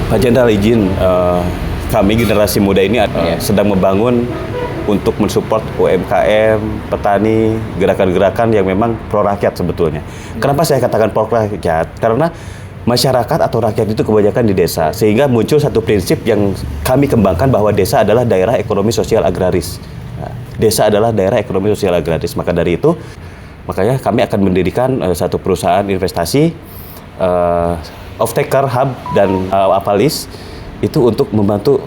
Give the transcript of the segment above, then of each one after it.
Pak Jenderal izin, kami generasi muda ini sedang membangun untuk mensupport UMKM, petani, gerakan-gerakan yang memang pro rakyat sebetulnya. Kenapa saya katakan pro rakyat? Karena masyarakat atau rakyat itu kebanyakan di desa, sehingga muncul satu prinsip yang kami kembangkan bahwa desa adalah daerah ekonomi sosial agraris. Desa adalah daerah ekonomi sosial agraris. Maka dari itu, makanya kami akan mendirikan satu perusahaan investasi, off-taker, hub, dan apalis, itu untuk membantu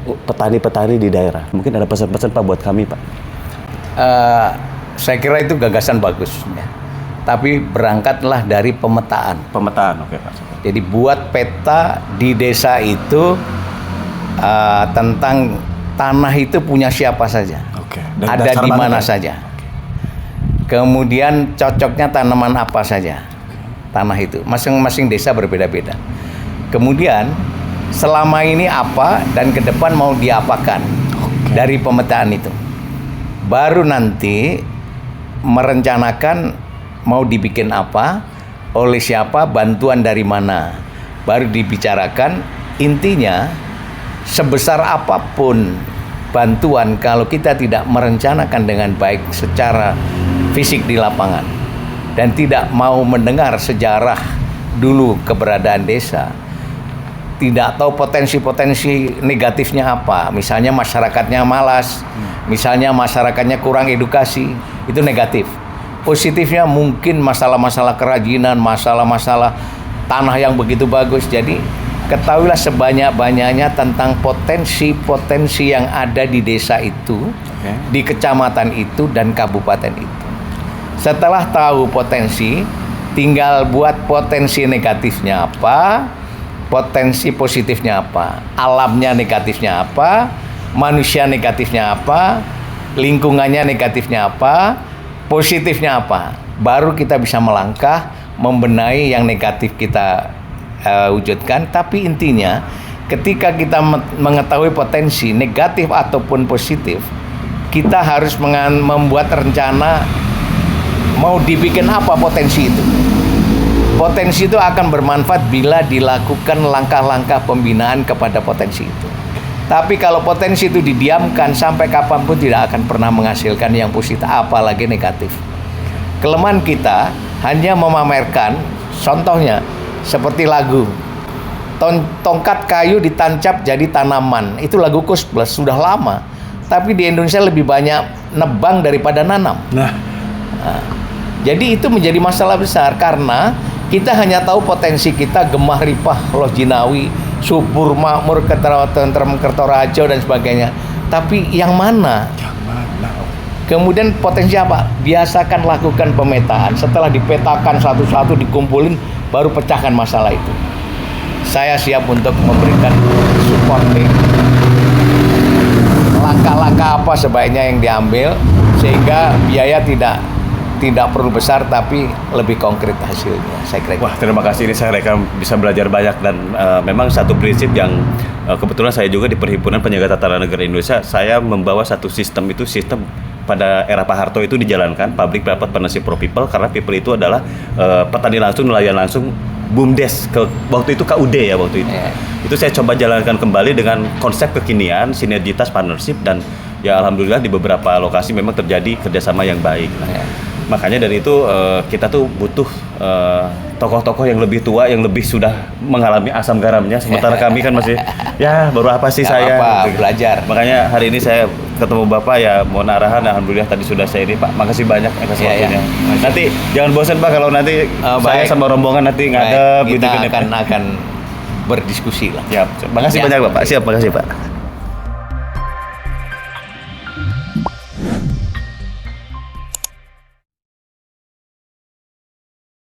petani-petani di daerah. Mungkin ada pesan-pesan Pak buat kami, Pak. Saya kira itu gagasan bagus, ya. Tapi berangkatlah dari pemetaan. Pemetaan, oke Pak. Jadi buat peta di desa itu tentang tanah itu punya siapa saja, ada di mana saja. Kemudian cocoknya tanaman apa saja, tanah itu. Masing-masing desa berbeda-beda. Kemudian selama ini apa dan ke depan mau diapakan dari pemetaan itu. Baru nanti merencanakan mau dibikin apa, oleh siapa, bantuan dari mana. Baru dibicarakan. Intinya sebesar apapun bantuan, kalau kita tidak merencanakan dengan baik secara fisik di lapangan dan tidak mau mendengar sejarah dulu keberadaan desa, tidak tahu potensi-potensi negatifnya apa, misalnya masyarakatnya malas, misalnya masyarakatnya kurang edukasi, itu negatif. Positifnya mungkin masalah-masalah kerajinan, masalah-masalah tanah yang begitu bagus. Jadi ketahuilah sebanyak-banyaknya tentang potensi-potensi yang ada di desa itu, di kecamatan itu dan kabupaten itu. Setelah tahu potensi, tinggal buat potensi negatifnya apa, potensi positifnya apa, alamnya negatifnya apa, manusia negatifnya apa, lingkungannya negatifnya apa, positifnya apa. Baru kita bisa melangkah membenahi yang negatif kita wujudkan. Tapi intinya ketika kita mengetahui potensi negatif ataupun positif, kita harus membuat rencana mau dibikin apa potensi itu. Potensi itu akan bermanfaat bila dilakukan langkah-langkah pembinaan kepada potensi itu. Tapi kalau potensi itu didiamkan sampai kapanpun tidak akan pernah menghasilkan yang positif, apalagi negatif. Kelemahan kita hanya memamerkan, contohnya seperti lagu. Tongkat kayu ditancap jadi tanaman. Itu lagu Koes Plus, sudah lama. Tapi di Indonesia lebih banyak nebang daripada nanam. Jadi itu menjadi masalah besar karena kita hanya tahu potensi kita gemah ripah loh jinawi, subur makmur, tentrem kertorajo dan sebagainya. Tapi yang mana? Kemudian potensi apa? Biasakan lakukan pemetaan. Setelah dipetakan satu-satu, dikumpulin, baru pecahkan masalah itu. Saya siap untuk memberikan support nih. Langkah-langkah apa sebaiknya yang diambil sehingga biaya tidak perlu besar tapi lebih konkret hasilnya, saya kira. Wah, terima kasih, ini saya bisa belajar banyak dan memang satu prinsip yang kebetulan saya juga di Perhimpunan Penjaga Tata Negara Indonesia, saya membawa satu sistem pada era Pak Harto itu dijalankan, Public Private Partnership for People, karena people itu adalah petani langsung, nelayan langsung, BUMDes, waktu itu KUD ya waktu itu. Itu saya coba jalankan kembali dengan konsep kekinian, sinergitas partnership, dan ya alhamdulillah di beberapa lokasi memang terjadi kerjasama yang baik. Makanya dari itu kita tuh butuh tokoh-tokoh yang lebih tua, yang lebih sudah mengalami asam garamnya. Sementara kami kan masih, ya baru apa sih saya gitu. Belajar. Makanya hari ini saya ketemu Bapak, ya mohon arahan. Alhamdulillah tadi sudah saya ini Pak. Makasih banyak atas waktunya. Nanti jangan bosan Pak kalau nanti saya sama rombongan nanti ngadep. Kita akan berdiskusi lah. Siap. Makasih banyak Bapak. Siap, makasih Pak.